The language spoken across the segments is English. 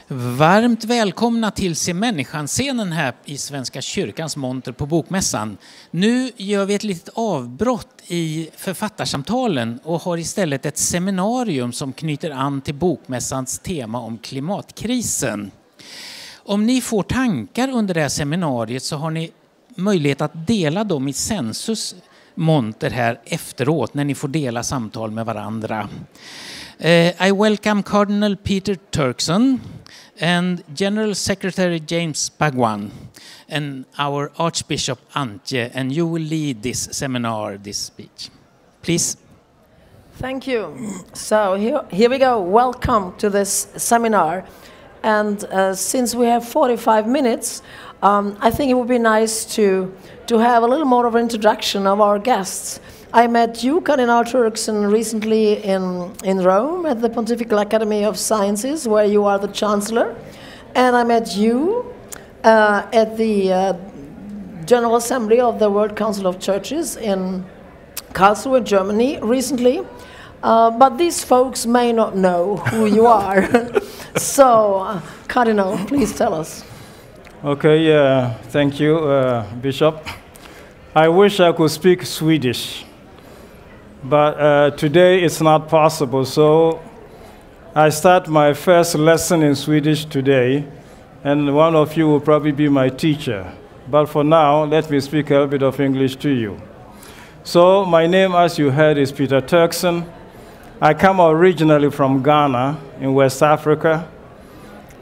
Varmt välkomna till Se människan-scenen här i Svenska kyrkans monter på Bokmässan. Nu gör vi ett litet avbrott i författarsamtalen och har istället ett seminarium som knyter an till Bokmässans tema om klimatkrisen. Om ni får tankar under det här seminariet så har ni möjlighet att dela dem i Sensus monter här efteråt när ni får dela samtal med varandra. I welcome Cardinal Peter Turkson and General Secretary James Bhagwan and our Archbishop Antje, and you will lead this seminar, this speech. Please. Thank you. So here we go. Welcome to this seminar. And since we have 45 minutes, I think it would be nice to have a little more of an introduction of our guests. I met you, Cardinal Turkson, recently in Rome at the Pontifical Academy of Sciences, where you are the Chancellor. And I met you at the General Assembly of the World Council of Churches in Karlsruhe, Germany, recently. But these folks may not know who you are. So, Cardinal, please tell us. Okay, thank you, Bishop. I wish I could speak Swedish, but today it's not possible, so I start my first lesson in Swedish today, and one of you will probably be my teacher. But for now, let me speak a little bit of English to you. So, my name, as you heard, is Peter Turkson. I come originally from Ghana in West Africa,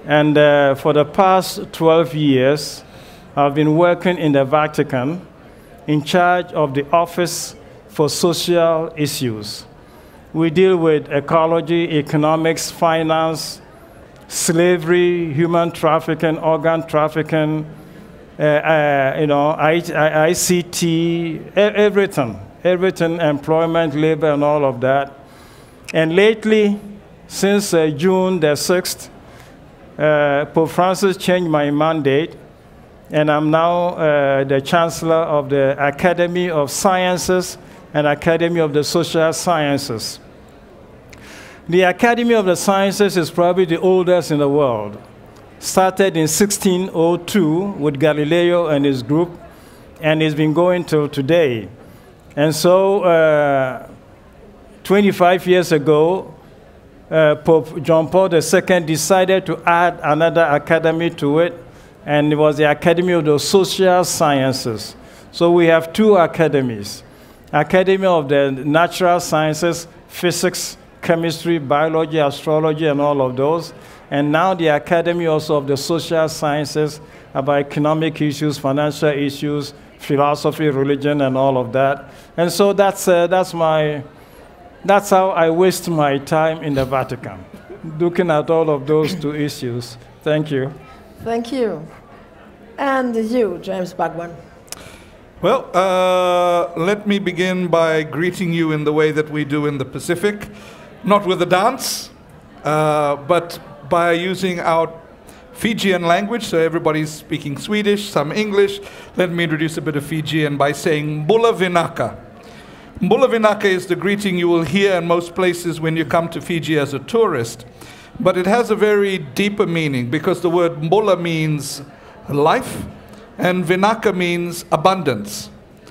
and for the past 12 years, I've been working in the Vatican in charge of the Office for Social Issues. We deal with ecology, economics, finance, slavery, human trafficking, organ trafficking, ICT, everything, employment, labor, and all of that. And lately, since June the 6th, Pope Francis changed my mandate, and I'm now the Chancellor of the Academy of Sciences and Academy of the Social Sciences. The Academy of the Sciences is probably the oldest in the world. Started in 1602 with Galileo and his group, and it's been going till today. And so 25 years ago, Pope John Paul II decided to add another academy to it, and it was the Academy of the Social Sciences. So we have two academies: Academy of the Natural Sciences, Physics, Chemistry, Biology, Astrology, and all of those. And now the Academy also of the Social Sciences, about economic issues, financial issues, philosophy, religion, and all of that. And so that's how I waste my time in the Vatican, looking at all of those two issues. Thank you. Thank you. And you, James Bhagwan. Well, let me begin by greeting you in the way that we do in the Pacific, not with a dance, but by using our Fijian language, so everybody's speaking Swedish, some English. Let me introduce a bit of Fijian by saying Mbula Vinaka. Mbula Vinaka is the greeting you will hear in most places when you come to Fiji as a tourist, but it has a very deeper meaning because the word Mbula means life and Vinaka means abundance.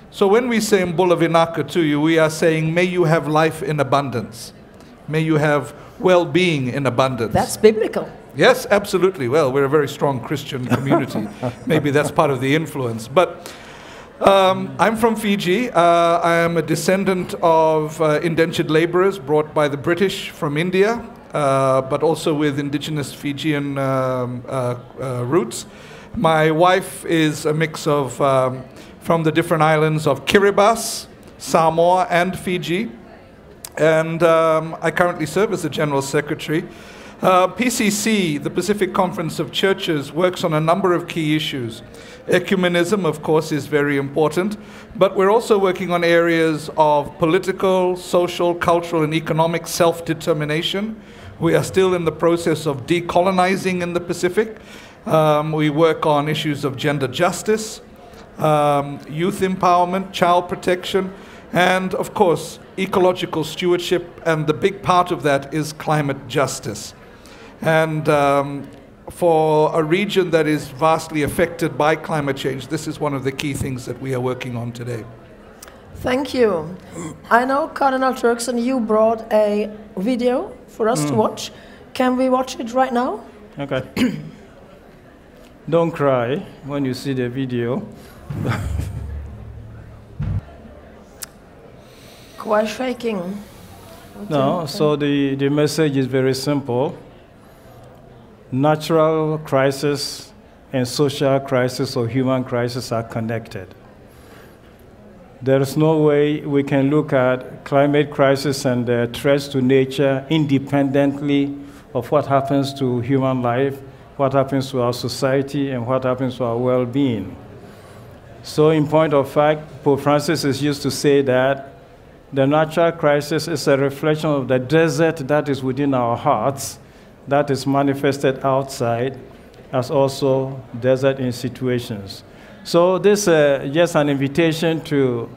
So when we say Mbula Vinaka to you, we are saying, may you have life in abundance. May you have well-being in abundance. That's biblical. Yes, absolutely. Well, we're a very strong Christian community. Maybe that's part of the influence. But I'm from Fiji. I am a descendant of indentured laborers brought by the British from India, but also with indigenous Fijian roots. My wife is a mix of from the different islands of Kiribati, Samoa, and Fiji. And I currently serve as the General Secretary. PCC, the Pacific Conference of Churches, works on a number of key issues. Ecumenism, of course, is very important, but we're also working on areas of political, social, cultural, and economic self-determination. We are still in the process of decolonizing in the Pacific. We work on issues of gender justice, youth empowerment, child protection, and, of course, ecological stewardship, and the big part of that is climate justice. And for a region that is vastly affected by climate change, this is one of the key things that we are working on today. Thank you. I know, Cardinal Turkson, you brought a video for us to watch. Can we watch it right now? Okay. Don't cry when you see the video. Quite shaking. No, so the message is very simple. Natural crisis and social crisis or human crisis are connected. There is no way we can look at climate crisis and threats to nature independently of what happens to human life, what happens to our society, and what happens to our well-being. So in point of fact, Pope Francis is used to say that the natural crisis is a reflection of the desert that is within our hearts, that is manifested outside, as also desert in situations. So this is just an invitation to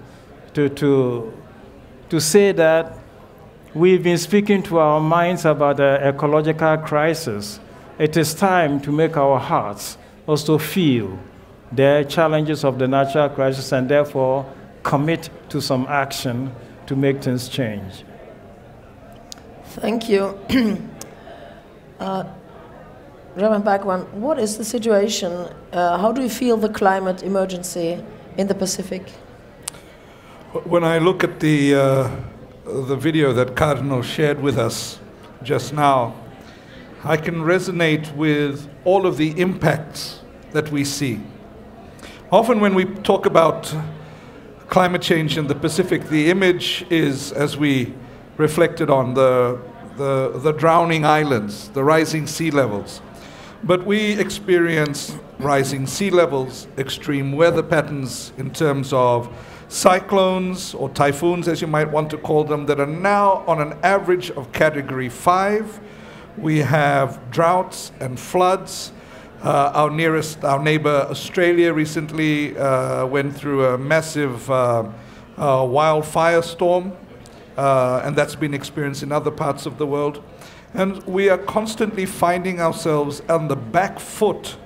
say that we've been speaking to our minds about the ecological crisis. It is time to make our hearts also feel the challenges of the natural crisis and therefore commit to some action to make things change. Thank you. Reverend Bhagwan, what is the situation? How do you feel the climate emergency in the Pacific? When I look at the video that Cardinal shared with us just now, I can resonate with all of the impacts that we see. Often when we talk about climate change in the Pacific, the image is, as we reflected on, the drowning islands, the rising sea levels. But we experience rising sea levels, extreme weather patterns in terms of cyclones or typhoons, as you might want to call them, that are now on an average of category 5. We have droughts and floods. Our neighbor Australia recently went through a massive wildfire storm, and that's been experienced in other parts of the world. And we are constantly finding ourselves on the back foot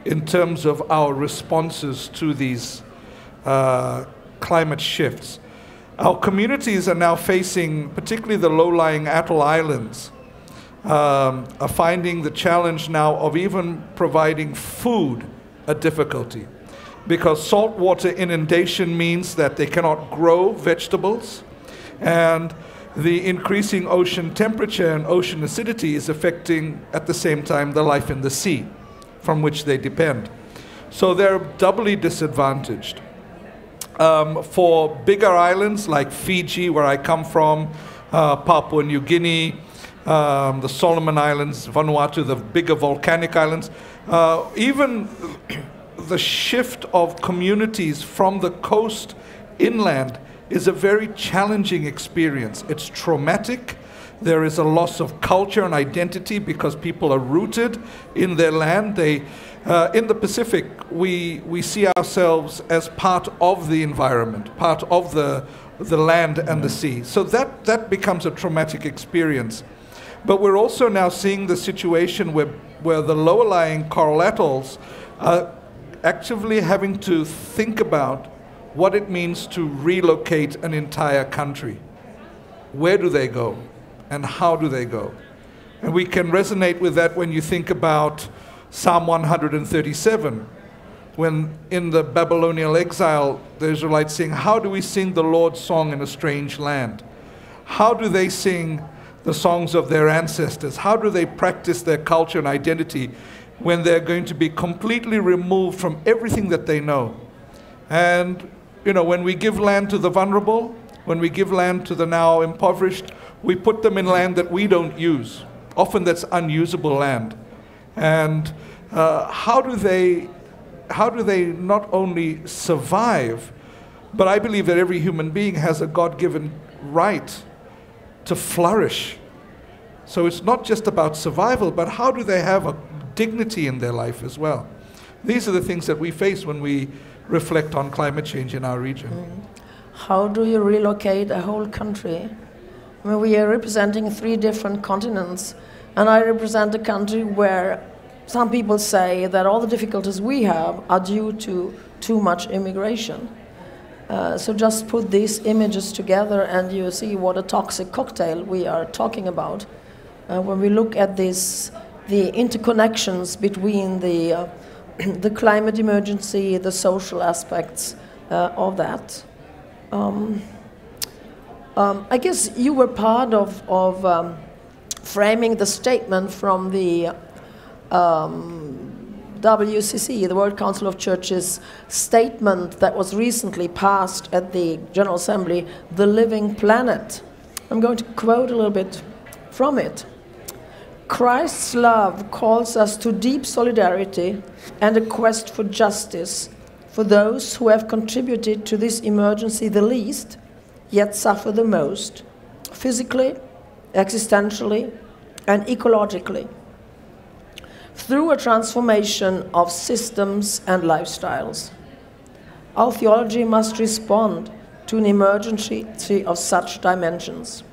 in terms of our responses to these climate shifts. Our communities are now facing, particularly the low-lying atoll islands, are finding the challenge now of even providing food a difficulty, because saltwater inundation means that they cannot grow vegetables, and the increasing ocean temperature and ocean acidity is affecting at the same time the life in the sea from which they depend. So they're doubly disadvantaged. For bigger islands like Fiji, where I come from, Papua New Guinea, the Solomon Islands, Vanuatu, the bigger volcanic islands, even the shift of communities from the coast inland is a very challenging experience. It's traumatic. There is a loss of culture and identity because people are rooted in their land. In the Pacific, we see ourselves as part of the environment, part of the land and the sea. So that becomes a traumatic experience. But we're also now seeing the situation where the lower-lying coral atolls are actively having to think about what it means to relocate an entire country. Where do they go? And how do they go? And we can resonate with that when you think about Psalm 137, when in the Babylonian exile, the Israelites sing, how do we sing the Lord's song in a strange land? How do they sing the songs of their ancestors? How do they practice their culture and identity when they're going to be completely removed from everything that they know? And, you know, when we give land to the vulnerable, when we give land to the now impoverished, we put them in land that we don't use. Often that's unusable land. And how do they not only survive, but I believe that every human being has a God-given right to flourish. So it's not just about survival, but how do they have a dignity in their life as well? These are the things that we face when we reflect on climate change in our region. How do you relocate a whole country? I mean, we are representing 3 different continents, and I represent a country where some people say that all the difficulties we have are due to too much immigration. So just put these images together and you see what a toxic cocktail we are talking about. When we look at this, the interconnections between the climate emergency, the social aspects of that. I guess you were part of framing the statement from the WCC, the World Council of Churches, statement that was recently passed at the General Assembly, The Living Planet. I'm going to quote a little bit from it. Christ's love calls us to deep solidarity and a quest for justice for those who have contributed to this emergency the least, yet suffer the most, physically, existentially, and ecologically, through a transformation of systems and lifestyles. Our theology must respond to an emergency of such dimensions.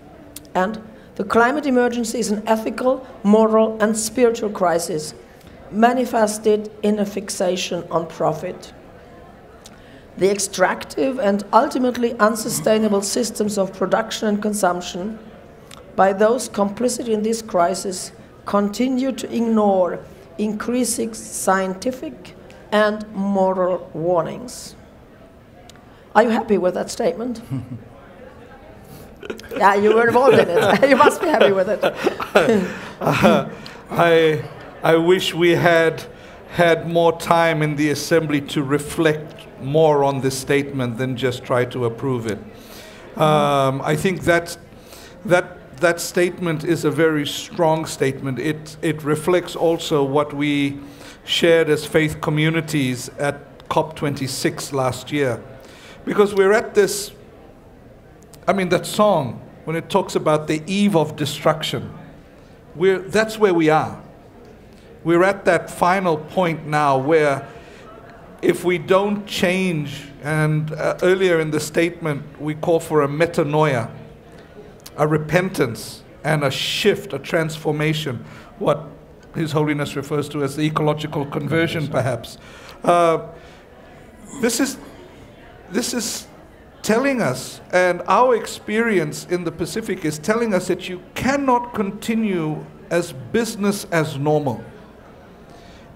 And the climate emergency is an ethical, moral, and spiritual crisis manifested in a fixation on profit. The extractive and ultimately unsustainable systems of production and consumption by those complicit in this crisis continue to ignore increasing scientific and moral warnings. Are you happy with that statement? Yeah, you were involved in it. You must be happy with it. I wish we had more time in the assembly to reflect more on this statement than just try to approve it. I think that statement is a very strong statement. It reflects also what we shared as faith communities at COP26 last year. Because we're at this, that song, when it talks about the eve of destruction, that's where we are. We're at that final point now where if we don't change, and earlier in the statement we call for a metanoia, a repentance and a shift, a transformation, what His Holiness refers to as the ecological conversion, perhaps. This is telling us, and our experience in the Pacific is telling us that you cannot continue as business as normal.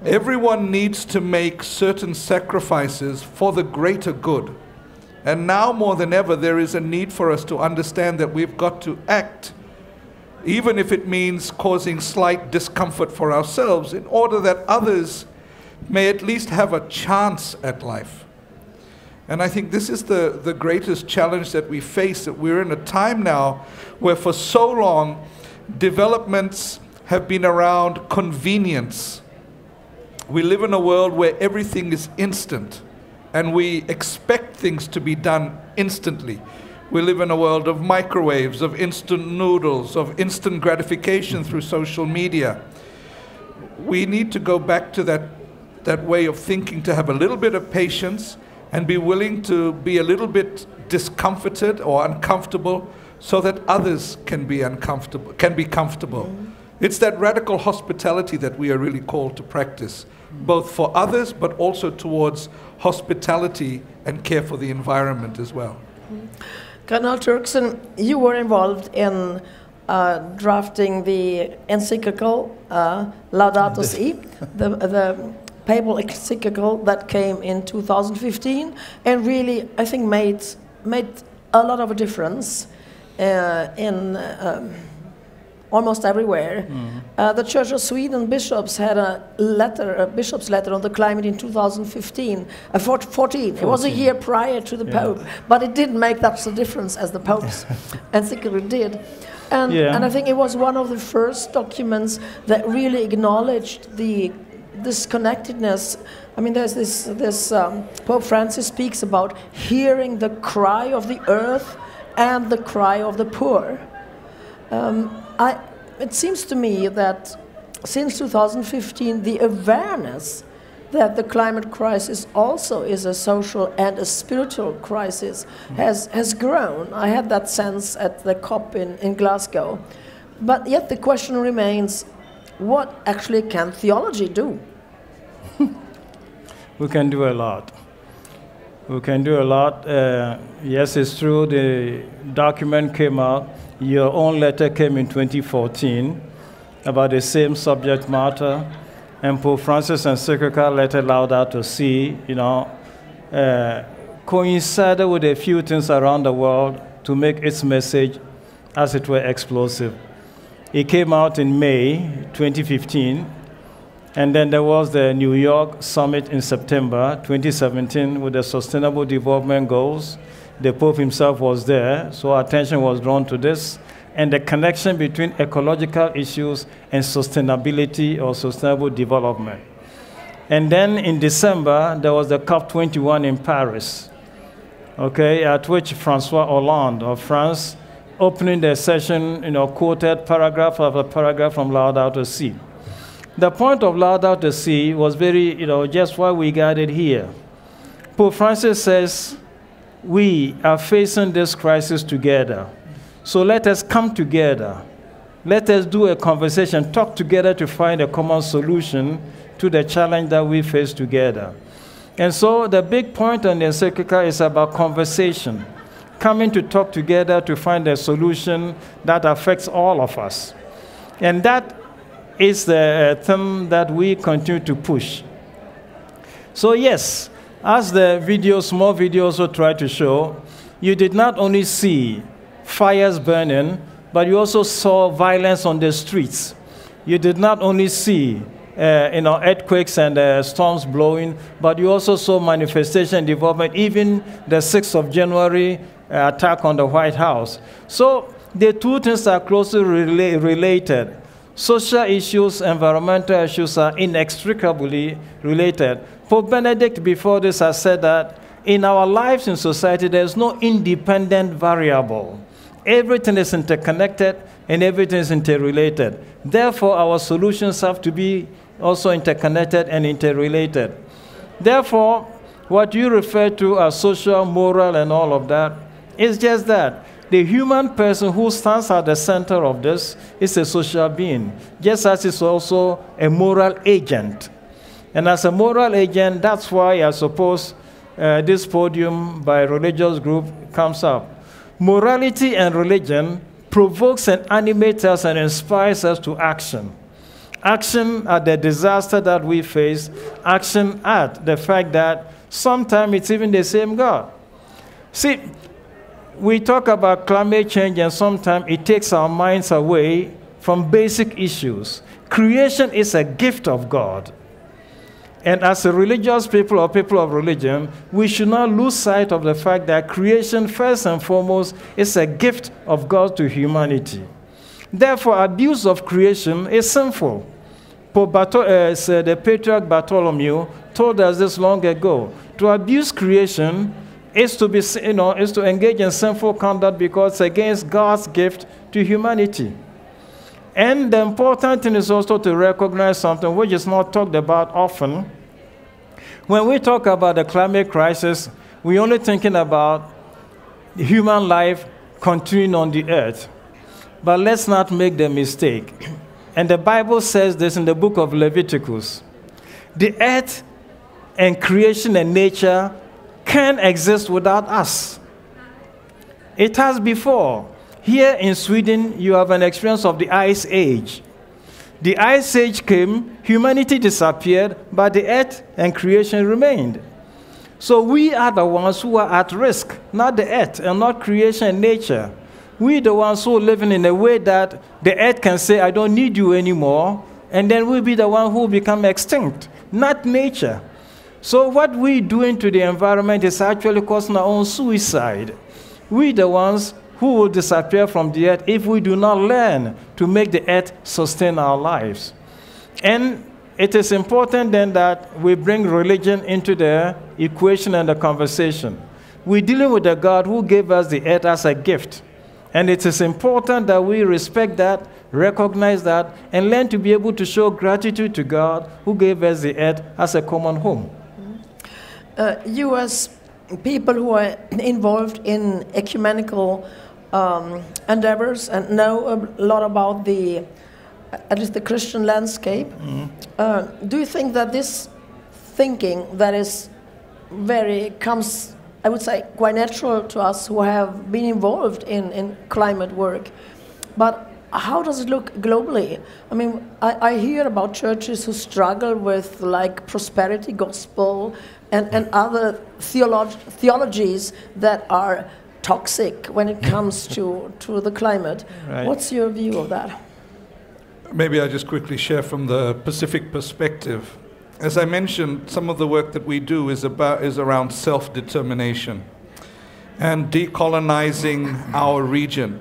Everyone needs to make certain sacrifices for the greater good. And now more than ever, there is a need for us to understand that we've got to act, even if it means causing slight discomfort for ourselves, in order that others may at least have a chance at life. And I think this is the greatest challenge that we face, that we're in a time now where for so long developments have been around convenience. We live in a world where everything is instant, and we expect things to be done instantly. We live in a world of microwaves, of instant noodles, of instant gratification through social media. We need to go back to that way of thinking, to have a little bit of patience and be willing to be a little bit discomforted or uncomfortable so that others can be comfortable. It's that radical hospitality that we are really called to practice, both for others, but also towards hospitality and care for the environment as well. Cardinal Turkson, you were involved in drafting the encyclical Laudato Si, the papal encyclical that came in 2015, and really, I think, made a lot of a difference in almost everywhere. The Church of Sweden bishops had a bishop's letter on the climate in 2015, 14. It was a year prior to the Pope, but it didn't make that much difference as the Pope's encyclical did. And I think it was one of the first documents that really acknowledged this connectedness. I mean, there's this Pope Francis speaks about hearing the cry of the earth and the cry of the poor. It seems to me that since 2015, the awareness that the climate crisis also is a social and a spiritual crisis has grown. I had that sense at the COP in Glasgow. But yet the question remains, what actually can theology do? We can do a lot. We can do a lot. Yes, it's true, the document came out. Your own letter came in 2014 about the same subject matter. And Pope Francis' encyclical letter Laudato Si, coincided with a few things around the world to make its message, as it were, explosive. It came out in May 2015, and then there was the New York summit in September 2017 with the Sustainable Development Goals. The Pope himself was there, so attention was drawn to this, and the connection between ecological issues and sustainability or sustainable development. And then in December, there was the COP21 in Paris, okay, at which François Hollande of France, opening the session, quoted paragraph after paragraph from Laudato Si. The point of Laudato Si was very, just why we gathered here. Pope Francis says, we are facing this crisis together. So let us come together. Let us do a conversation, talk together to find a common solution to the challenge that we face together. And so the big point on the encyclical is about conversation, coming to talk together to find a solution that affects all of us. And that is the theme that we continue to push. So yes, as the small video also tried to show, you did not only see fires burning, but you also saw violence on the streets. You did not only see earthquakes and storms blowing, but you also saw manifestation development, even the 6th of January attack on the White House. So the two things are closely related. Social issues, environmental issues are inextricably related. Pope Benedict before this has said that in our lives in society, there's no independent variable. Everything is interconnected and everything is interrelated. Therefore, our solutions have to be also interconnected and interrelated. Therefore, what you refer to as social, moral, and all of that is just that. The human person who stands at the center of this is a social being, just as it's also a moral agent. And as a moral agent, that's why I suppose this podium by a religious group comes up. Morality and religion provokes and animates us and inspires us to action. Action at the disaster that we face, action at the fact that sometimes it's even the same God. See, we talk about climate change and sometimes it takes our minds away from basic issues. Creation is a gift of God. And as a religious people or people of religion, we should not lose sight of the fact that creation, first and foremost, is a gift of God to humanity. Therefore, abuse of creation is sinful. The patriarch Bartholomew told us this long ago. To abuse creation is to engage in sinful conduct because it's against God's gift to humanity. And the important thing is also to recognize something which is not talked about often. When we talk about the climate crisis, we're only thinking about human life continuing on the earth. But let's not make the mistake. And the Bible says this in the book of Leviticus. The earth and creation and nature can exist without us. It has before. Here in Sweden, you have an experience of the Ice Age. The Ice Age came, humanity disappeared, but the earth and creation remained. So we are the ones who are at risk, not the earth and not creation and nature. We the ones who are living in a way that the earth can say, I don't need you anymore, and then we'll be the one who become extinct, not nature. So what we're doing to the environment is actually causing our own suicide. We the ones who will disappear from the earth if we do not learn to make the earth sustain our lives. And it is important then that we bring religion into the equation and the conversation. We're dealing with a God who gave us the earth as a gift. And it is important that we respect that, recognize that, and learn to be able to show gratitude to God who gave us the earth as a common home. You as people who are involved in ecumenical endeavors and know a lot about the at least the Christian landscape. Do you think that this thinking that is comes, I would say, quite natural to us who have been involved in climate work, but how does it look globally? I mean, I hear about churches who struggle with like prosperity gospel and other theologies that are toxic when it comes to the climate. Right. What's your view of that? Maybe I just quickly share from the Pacific perspective. As I mentioned, some of the work that we do is around self-determination and decolonizing our region.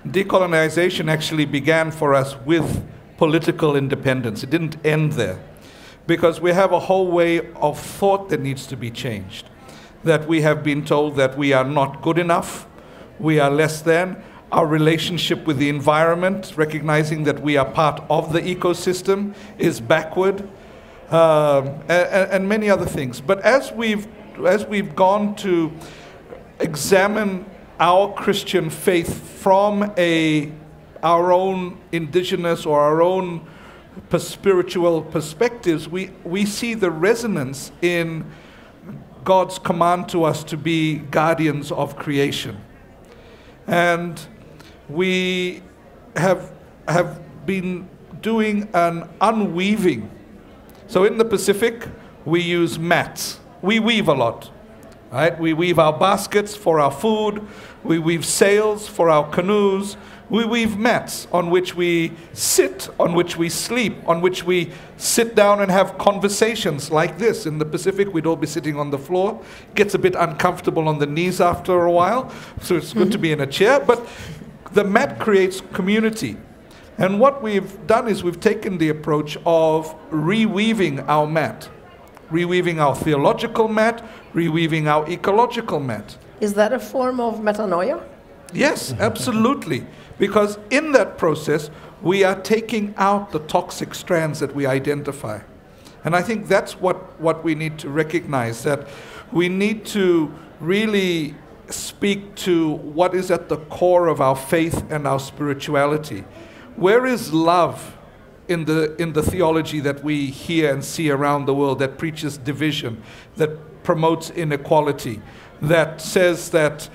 Decolonization actually began for us with political independence. It didn't end there, because we have a whole way of thought that needs to be changed. That we have been told that we are not good enough, we are less than. Our relationship with the environment, recognizing that we are part of the ecosystem, is backward, and many other things. But as we've gone to examine our Christian faith from our own indigenous or our own spiritual perspectives, we see the resonance in God's command to us to be guardians of creation. And we have been doing an unweaving. So in the Pacific, we use mats. We weave a lot. Right? We weave our baskets for our food. We weave sails for our canoes. We weave mats on which we sit, on which we sleep, on which we sit down and have conversations like this. In the Pacific, we'd all be sitting on the floor. It gets a bit uncomfortable on the knees after a while, so it's good to be in a chair. But the mat creates community. And what we've done is we've taken the approach of reweaving our mat, reweaving our theological mat, reweaving our ecological mat. Is that a form of metanoia? Yes, absolutely. Because in that process, we are taking out the toxic strands that we identify. And I think that's what we need to recognize, that we need to really speak to what is at the core of our faith and our spirituality. Where is love in the theology that we hear and see around the world, that preaches division, that promotes inequality, that says that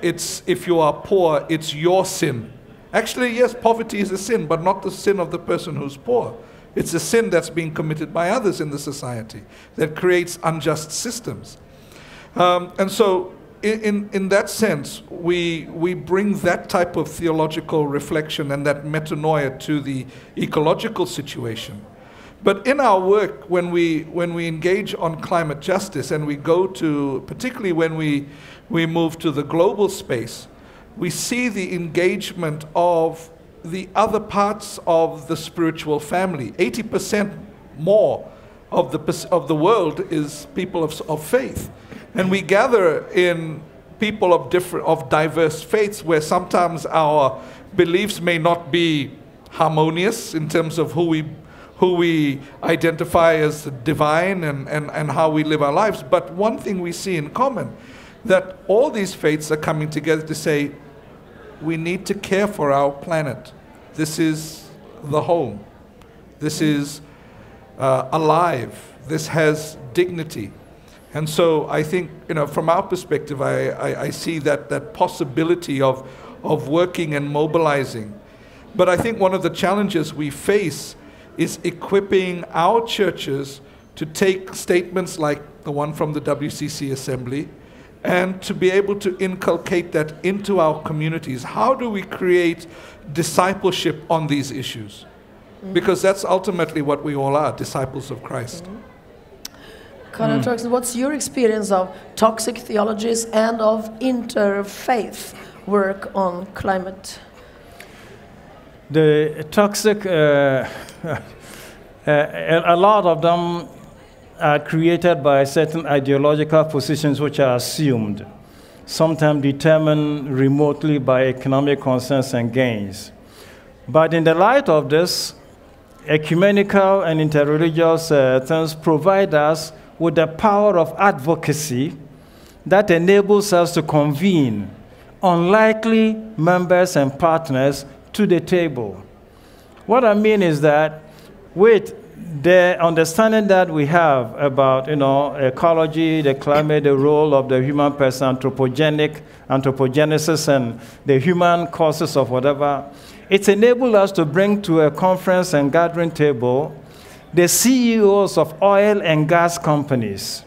it's if you are poor, it's your sin. Actually, yes, poverty is a sin, but not the sin of the person who's poor. It's a sin that's being committed by others in the society that creates unjust systems. And so in that sense, we bring that type of theological reflection and that metanoia to the ecological situation. But in our work, when we engage on climate justice, and we go to, particularly when we move to the global space, we see the engagement of the other parts of the spiritual family. 80% more of the world is people of faith. And we gather in people of diverse faiths, where sometimes our beliefs may not be harmonious in terms of who we identify as divine and how we live our lives. But one thing we see in common, that all these faiths are coming together to say, we need to care for our planet. This is the home. This is alive. This has dignity. And so I think, from our perspective, I see that possibility of working and mobilizing. But I think one of the challenges we face is equipping our churches to take statements like the one from the WCC Assembly and to be able to inculcate that into our communities. How do we create discipleship on these issues? Because that's ultimately what we all are, disciples of Christ. Peter Turkson, what's your experience of toxic theologies and of interfaith work on climate? The toxic, a lot of them are created by certain ideological positions which are assumed, sometimes determined remotely by economic concerns and gains. But in the light of this, ecumenical and interreligious things provide us with the power of advocacy that enables us to convene unlikely members and partners to the table. What I mean is that with the understanding that we have about, ecology, the climate, the role of the human person, anthropogenesis, and the human causes of whatever, it's enabled us to bring to a conference and gathering table the CEOs of oil and gas companies,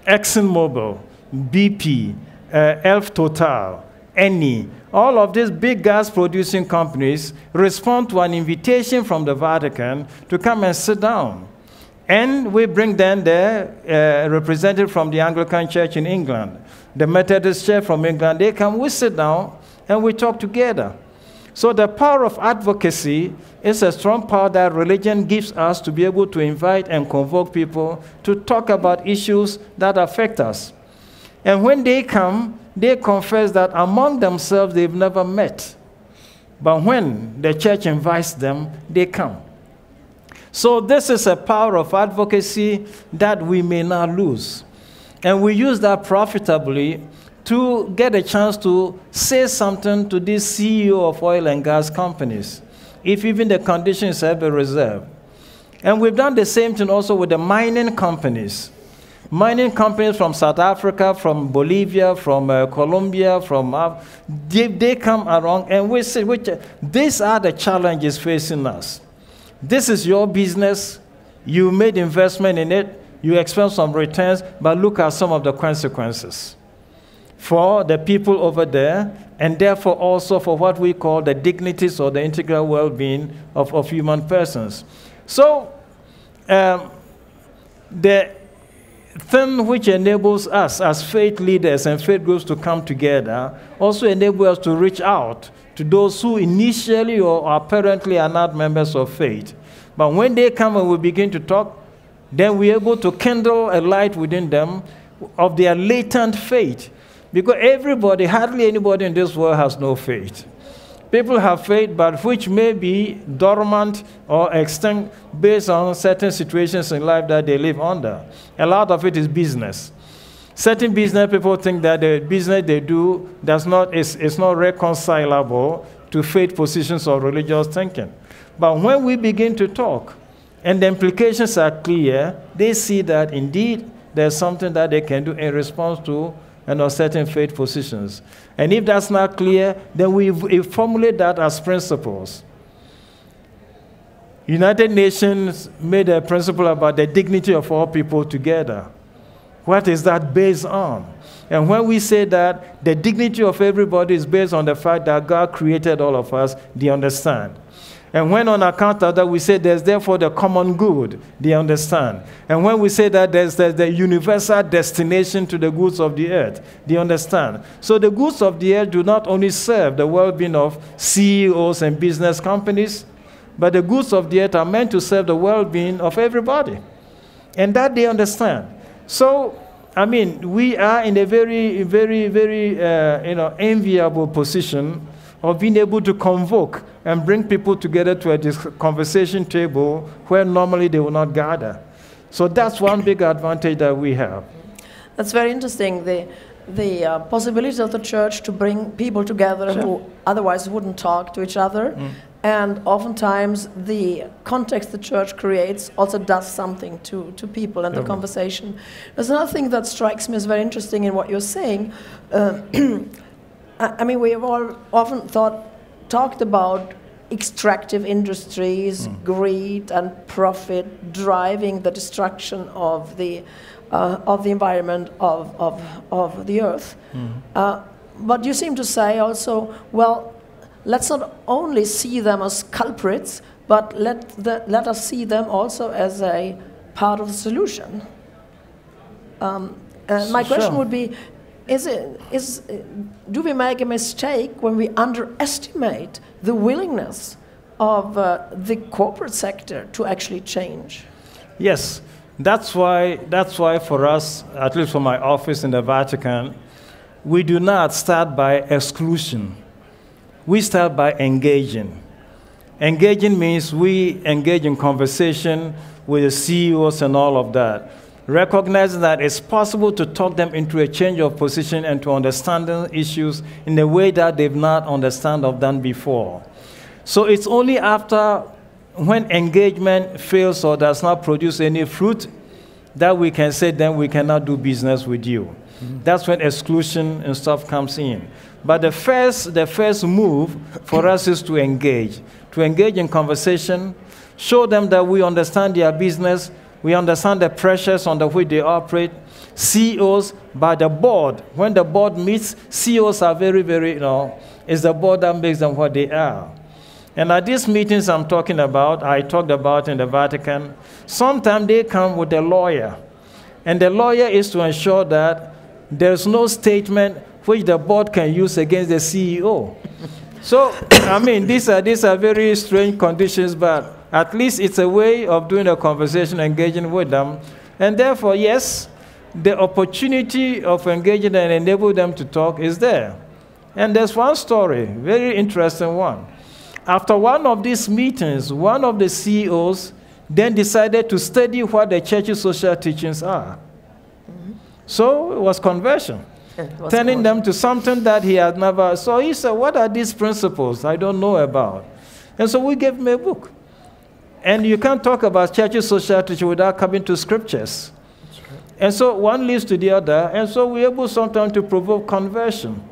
ExxonMobil, BP, Elf Total, Eni, all of these big gas-producing companies respond to an invitation from the Vatican to come and sit down. And we bring them there, represented from the Anglican Church in England, the Methodist Church from England. They come, we sit down, and we talk together. So the power of advocacy is a strong power that religion gives us to be able to invite and convoke people to talk about issues that affect us. And when they come, they confess that among themselves they've never met. But when the church invites them, they come. So this is a power of advocacy that we may not lose. And we use that profitably to get a chance to say something to this CEO of oil and gas companies, if even the conditions have been reserved. And we've done the same thing also with the mining companies. Mining companies from South Africa, from Bolivia, from Colombia, they come along and we say, these are the challenges facing us. This is your business. You made investment in it. You expect some returns, but look at some of the consequences for the people over there, and therefore also for what we call the dignities or the integral well-being of human persons. So the thing which enables us as faith leaders and faith groups to come together also enables us to reach out to those who initially or apparently are not members of faith. But when they come and we begin to talk, then we're able to kindle a light within them of their latent faith. Because hardly anybody in this world has no faith. People have faith, but which may be dormant or extinct based on certain situations in life that they live under. A lot of it is business. Certain business people think that the business they do is not reconcilable to faith positions or religious thinking. But when we begin to talk, and the implications are clear, they see that indeed there's something that they can do in response to certain faith positions. And if that's not clear, then we formulate that as principles. United Nations made a principle about the dignity of all people together. What is that based on? And when we say that the dignity of everybody is based on the fact that God created all of us, they understand. And when on account of that we say there's therefore the common good, they understand. And when we say that there's the universal destination to the goods of the earth, they understand. So the goods of the earth do not only serve the well-being of CEOs and business companies, but the goods of the earth are meant to serve the well-being of everybody. And that they understand. So, we are in a very, very, very enviable position of being able to convoke and bring people together to a conversation table where normally they will not gather. So that's one big advantage that we have. That's very interesting, the possibility of the church to bring people together who otherwise wouldn't talk to each other. And oftentimes the context the church creates also does something to people and the conversation. There's another thing that strikes me as very interesting in what you're saying. We have all often talked about extractive industries, greed and profit driving the destruction of the environment of the earth. But you seem to say also, well, let's not only see them as culprits, but let us see them also as a part of the solution. My question would be, do we make a mistake when we underestimate the willingness of the corporate sector to actually change? Yes, that's why for us, at least for my office in the Vatican, we do not start by exclusion. We start by engaging. Engaging means we engage in conversation with the CEOs and all of that, recognizing that it's possible to talk them into a change of position and to understanding issues in a way that they've not understood or done before. So it's only after when engagement fails or does not produce any fruit that we can say, then we cannot do business with you. Mm-hmm. That's when exclusion and stuff comes in. But the first move for us is to engage in conversation, show them that we understand their business, we understand the pressures under which they operate. CEOs, by the board, when the board meets, CEOs are very, very, it's the board that makes them what they are. And at these meetings I talked about in the Vatican, sometimes they come with a lawyer. And the lawyer is to ensure that there's no statement which the board can use against the CEO. So, I mean, these are very strange conditions, but at least it's a way of doing a conversation, engaging with them. And therefore, yes, the opportunity of engaging and enable them to talk is there. And there's one story, very interesting one. After one of these meetings, one of the CEOs then decided to study what the church's social teachings are. Mm-hmm. So it was conversion. Turning them to something that he had never. So he said, what are these principles I don't know about? And so we gave him a book. And you can't talk about church's social teaching without coming to scriptures. And so one leads to the other, and so we're able sometimes to provoke conversion.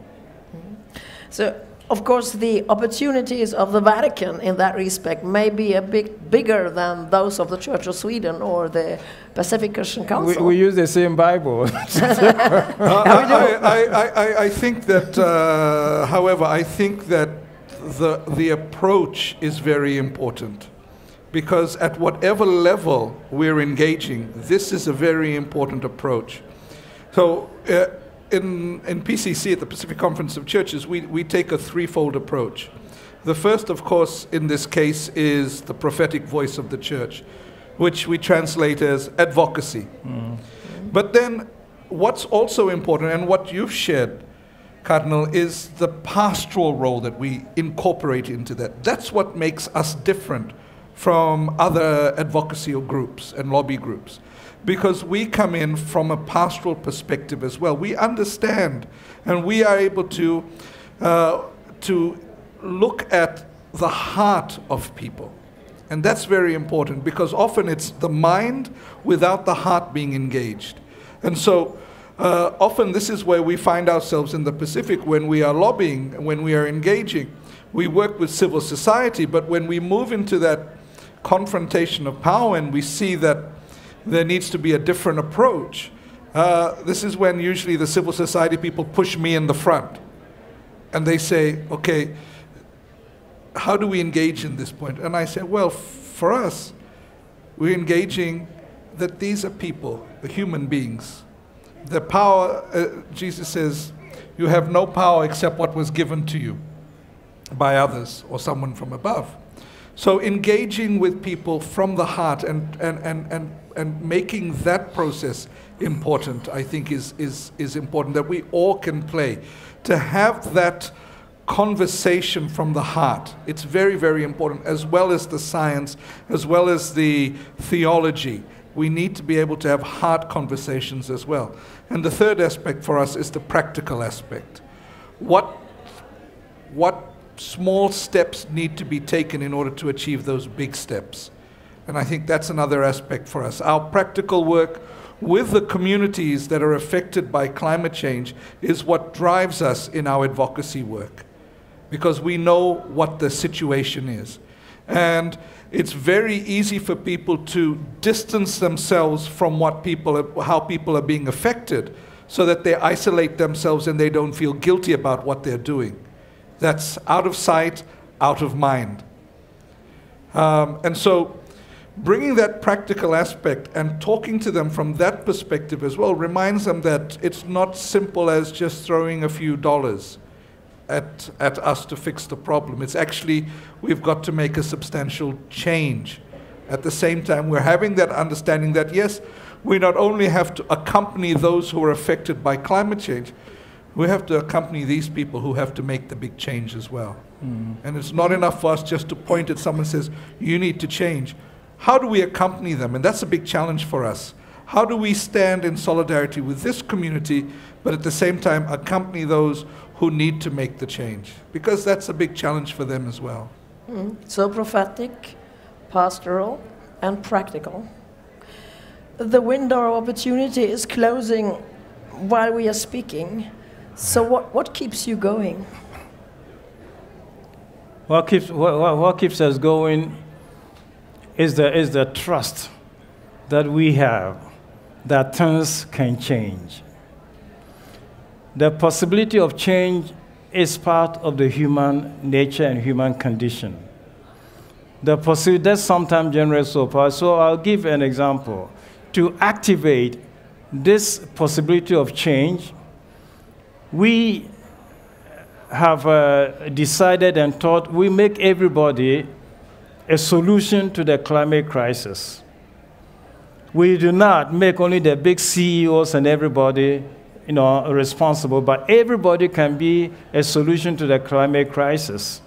So, of course, the opportunities of the Vatican in that respect may be a bit bigger than those of the Church of Sweden or the Pacific Christian Council. We use the same Bible. I think that, however, I think that the approach is very important. Because at whatever level we're engaging, this is a very important approach. So in PCC, at the Pacific Conference of Churches, we take a threefold approach. The first, of course, in this case, is the prophetic voice of the church, which we translate as advocacy. Mm. But then what's also important, and what you've shared, Cardinal, is the pastoral role that we incorporate into that. That's what makes us different from other advocacy groups and lobby groups, because we come in from a pastoral perspective as well. We understand, and we are able to look at the heart of people. And that's very important, because often it's the mind without the heart being engaged. And so often this is where we find ourselves in the Pacific when we are lobbying, when we are engaging. We work with civil society, but when we move into that confrontation of power and we see that there needs to be a different approach, this is when usually the civil society people push me in the front. And they say, okay, how do we engage in this point? And I say, well, for us, we're engaging that these are people, the human beings. The power, Jesus says, you have no power except what was given to you by others or someone from above. So engaging with people from the heart and making that process important, I think is important, that we all can play. To have that conversation from the heart, it's very, very important, as well as the science, as well as the theology. We need to be able to have heart conversations as well. And the third aspect for us is the practical aspect. What small steps need to be taken in order to achieve those big steps? And I think that's another aspect for us. Our practical work with the communities that are affected by climate change is what drives us in our advocacy work, because we know what the situation is. And it's very easy for people to distance themselves from how people are being affected, so that they isolate themselves and they don't feel guilty about what they're doing. That's out of sight, out of mind. And so bringing that practical aspect and talking to them from that perspective as well reminds them that it's not simple as just throwing a few dollars at us to fix the problem. It's actually, we've got to make a substantial change. At the same time, we're having that understanding that, yes, we not only have to accompany those who are affected by climate change, we have to accompany these people who have to make the big change as well. Mm. And it's not enough for us just to point at someone and says, you need to change. How do we accompany them? And that's a big challenge for us. How do we stand in solidarity with this community, but at the same time accompany those who need to make the change? Because that's a big challenge for them as well. So prophetic, pastoral, and practical. The window of opportunity is closing while we are speaking. So what keeps you going? What keeps us going is the trust that we have that things can change. The possibility of change is part of the human nature and human condition. The possibility, that's sometimes generates so far. So I'll give an example. To activate this possibility of change, we have decided and thought we make everybody a solution to the climate crisis. We do not make only the big CEOs and everybody responsible, but everybody can be a solution to the climate crisis.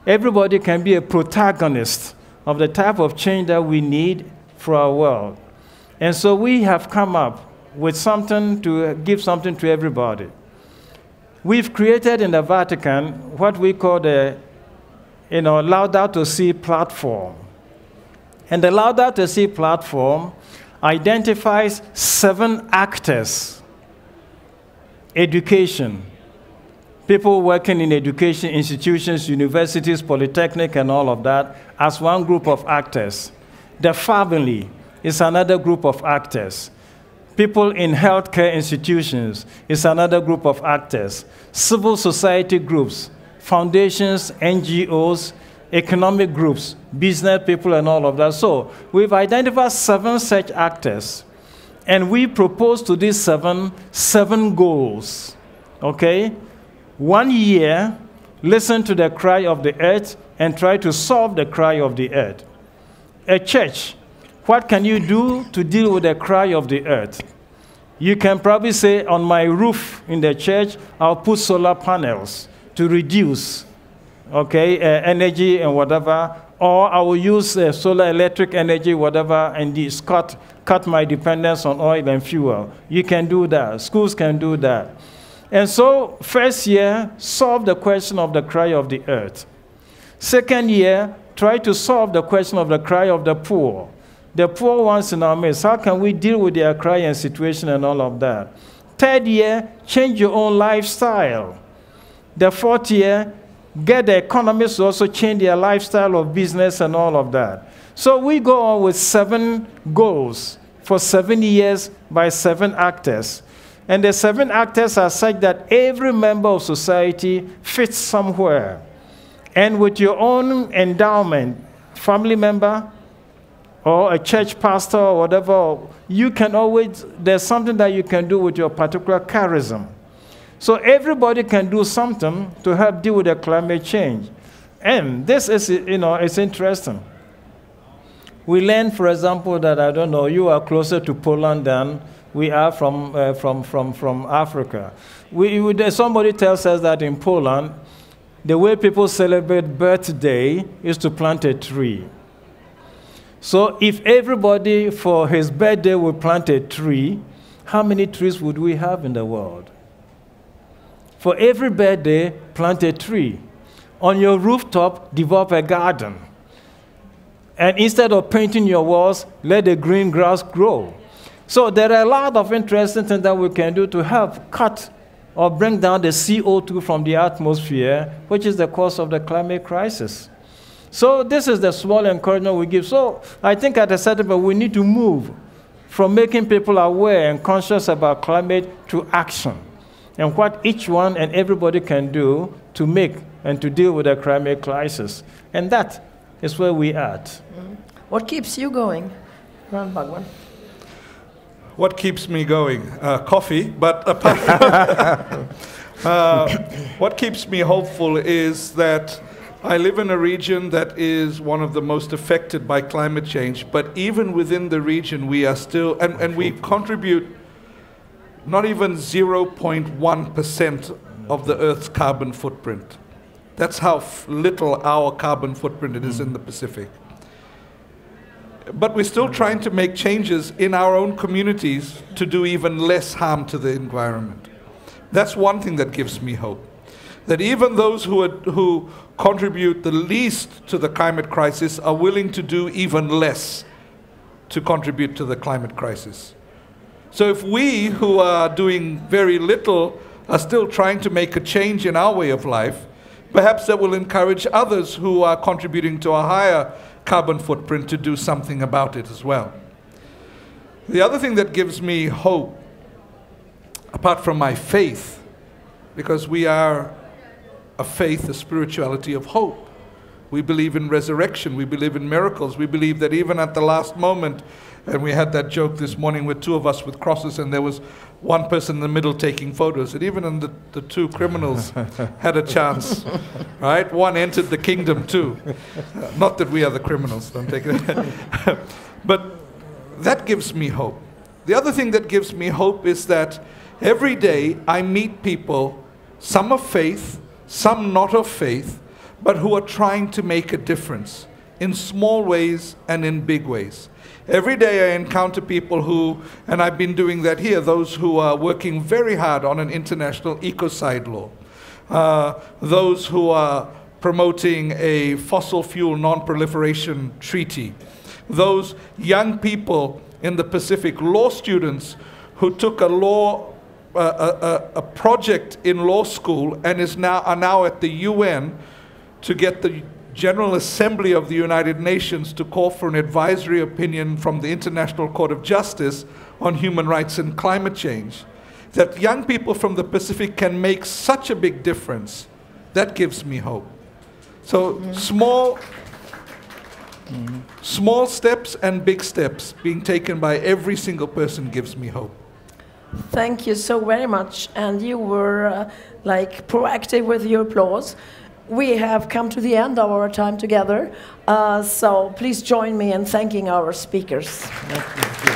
Everybody can be a protagonist of the type of change that we need for our world. And so we have come up with something to give something to everybody. We've created in the Vatican what we call the Laudato Si platform. And the Laudato Si platform identifies 7 actors. Education, people working in education institutions, universities, polytechnic, and all of that, as one group of actors. The family is another group of actors. People in healthcare institutions is another group of actors. Civil society groups, foundations, NGOs, economic groups, business people, and all of that. So we've identified 7 such actors. And we propose to these 7 goals, okay? 1 year, listen to the cry of the earth and try to solve the cry of the earth. A church, what can you do to deal with the cry of the earth? You can probably say, on my roof in the church, I'll put solar panels to reduce, okay, energy and whatever, or I will use solar electric energy, whatever, and cut my dependence on oil and fuel. You can do that. Schools can do that. And so, first year, solve the question of the cry of the earth. Second year, try to solve the question of the cry of the poor. The poor ones in our midst, how can we deal with their cry and situation and all of that? Third year, change your own lifestyle. The fourth year, get the economists to also change their lifestyle of business and all of that. So we go on with 7 goals for 7 years by 7 actors. And the 7 actors are such that every member of society fits somewhere. And with your own endowment, family member or a church pastor or whatever, you can always, there's something that you can do with your particular charism. So everybody can do something to help deal with the climate change. And this is, it's interesting. We learned, for example, that, I don't know, you are closer to Poland than we are from Africa. Somebody tells us that in Poland, the way people celebrate birthday is to plant a tree. So if everybody for his birthday would plant a tree, how many trees would we have in the world? For every birthday, plant a tree. On your rooftop, develop a garden. And instead of painting your walls, let the green grass grow. So there are a lot of interesting things that we can do to help cut or bring down the CO2 from the atmosphere, which is the cause of the climate crisis. So this is the small encouragement we give. So I think at a certain point, we need to move from making people aware and conscious about climate to action, and what each one and everybody can do to make and to deal with the climate crisis. And that is where we are at. What keeps you going, James Bhagwan? What keeps me going? Coffee, but apart from what keeps me hopeful is that I live in a region that is one of the most affected by climate change, but even within the region we are still, and we contribute not even 0.1% of the Earth's carbon footprint. That's how little our carbon footprint it is in the Pacific. But we're still trying to make changes in our own communities to do even less harm to the environment. That's one thing that gives me hope. that even those who contribute the least to the climate crisis are willing to do even less to contribute to the climate crisis. So if we who are doing very little are still trying to make a change in our way of life, perhaps that will encourage others who are contributing to a higher carbon footprint to do something about it as well. The other thing that gives me hope, apart from my faith, because we are a faith, a spirituality of hope. We believe in resurrection, we believe in miracles, we believe that even at the last moment, and we had that joke this morning with two of us with crosses and there was one person in the middle taking photos, and even in the two criminals had a chance, right? One entered the kingdom too. Not that we are the criminals, don't take it. But that gives me hope. The other thing that gives me hope is that every day I meet people, some of faith, some not of faith, but who are trying to make a difference in small ways and in big ways. Every day I encounter people who, and I've been doing that here, those who are working very hard on an international ecocide law, those who are promoting a fossil fuel non-proliferation treaty, those young people in the Pacific, law students who took a project in law school and are now at the UN to get the General Assembly of the United Nations to call for an advisory opinion from the International Court of Justice on human rights and climate change. That young people from the Pacific can make such a big difference, that gives me hope. So small steps and big steps being taken by every single person gives me hope. Thank you so very much, and you were like proactive with your applause. We have come to the end of our time together, so please join me in thanking our speakers. Thank you.